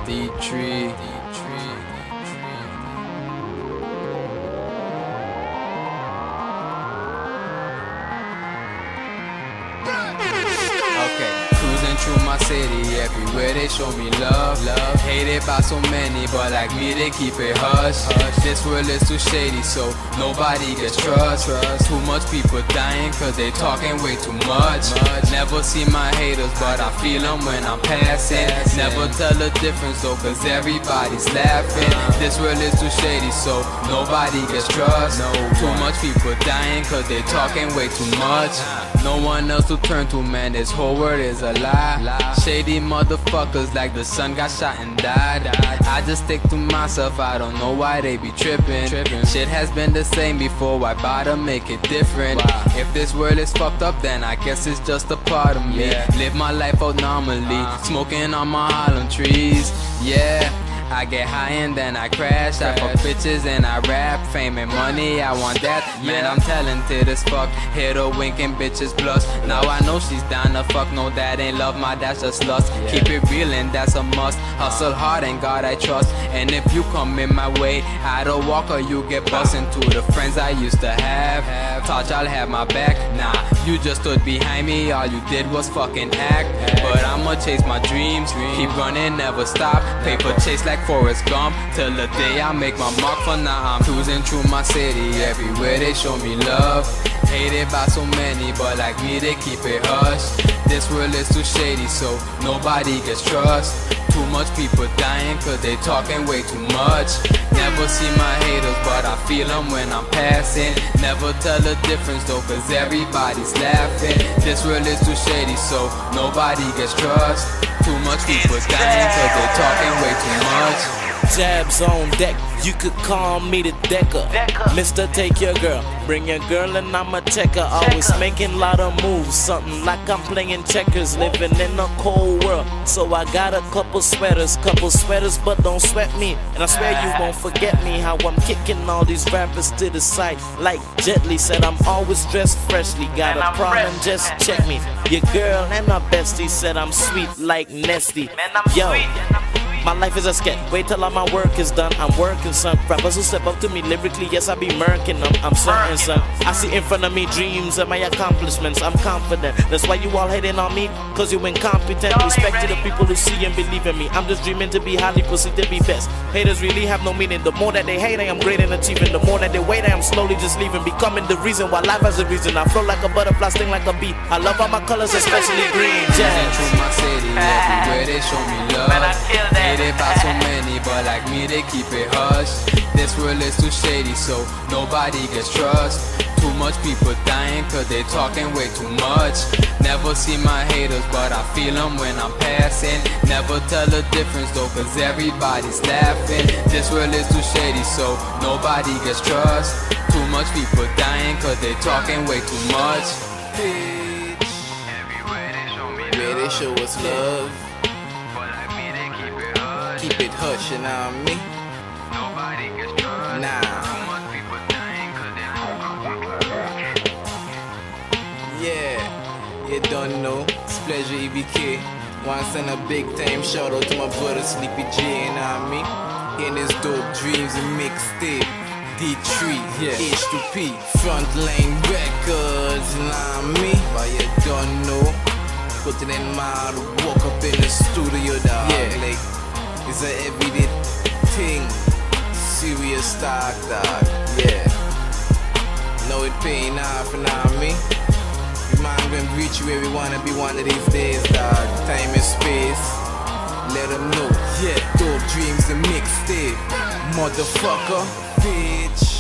D-Tree. Okay, cruising through my city, everywhere they show me love. Hated by so many, but like me they keep it hush. This world is too shady, so nobody gets trust. Too much people dying cause they talking way too much. Never see my haters, but I feel them when I'm passing. Never tell the difference though, cause everybody's laughing. This world is too shady, so nobody gets trust. Too much people dying cause they talking way too much. No one else to turn to, man, this whole world is a lie. Shady motherfuckers like the son got shot and died. I just stick to myself, I don't know why they be tripping. Shit has been the same before, why bother make it different? If this world is fucked up, then I guess it's just a part of me. Live my life out normally, smoking on my Harlem trees. Yeah, I get high and then I crash. I fuck bitches and I rap. Fame and money, I want that. Man, I'm talented as fuck. Hit her winking bitches plus. Now I know she's down to fuck. No, that ain't love, my that's just lust. Keep it real and that's a must. Hustle hard and God I trust. And if you come in my way, I don't walk or you get bust. Into the friends I used to have, thought y'all have my back. Nah, you just stood behind me. All you did was fucking act. But I'ma chase my dreams. Keep running, never stop. Paper chase like Forrest Gump, till the day I make my mark. For now I'm cruising through my city, everywhere they show me love. Hated by so many, but like me they keep it hush. This world is too shady, so nobody gets trust. Too much people dying cause they talking way too much. Never see my haters, but I feel them when I'm passing. Never tell the difference though, cause everybody's laughing. This world is too shady, so nobody gets trust. Too much people dying cause they talking way too much. Jabs on deck, you could call me the Decker. Mister, take your girl, bring your girl and I'ma check her. Always making lot of moves, something like I'm playing checkers. Living in a cold world, so I got a couple sweaters, but don't sweat me. And I swear you won't forget me, how I'm kicking all these rappers to the side. Like Jet Li said, I'm always dressed freshly. Got a problem, just check me. Your girl and my bestie said I'm sweet like Nesty. Yo, my life is a sketch, wait till all my work is done. I'm working, son. Rappers who step up to me lyrically, yes, I be murking them. I'm certain, son. I see in front of me dreams and my accomplishments. I'm confident, that's why you all hating on me, cause you incompetent. Respect to the people who see and believe in me. I'm just dreaming to be highly perceived to be best. Haters really have no meaning. The more that they hate, I am great and achieving. The more that they wait, I am slowly just leaving. Becoming the reason why life has a reason. I flow like a butterfly, sting like a bee. I love all my colors, especially green. Jazz through my city, everywhere they show me love. Hated by so many, but like me they keep it hush. This world is too shady, so nobody gets trust. Too much people dying cause they talking way too much. Never see my haters, but I feel them when I'm passing. Never tell the difference though, cause everybody's laughing. This world is too shady, so nobody gets trust. Too much people dying cause they talking way too much. Where they show us love, keep it hush, you know what I mean? Nah. Yeah, you don't know. It's Pleasure EBK. Want to send a big time shout out to my brother Sleepy J, you know what I mean? In his dope dreams and mixtape. D-Tree, H2P, Frontline Records, you know what I mean? But you don't know. Putting in my walk up in the studio, dog. Like, it's a everyday thing. Serious talk, dog. Yeah. Know it paying off, you know what I mean? We man gonna reach where we wanna be one of these days, dog. Time and space. Let them know. Yeah. Dope dreams and mixtape. Motherfucker. Bitch.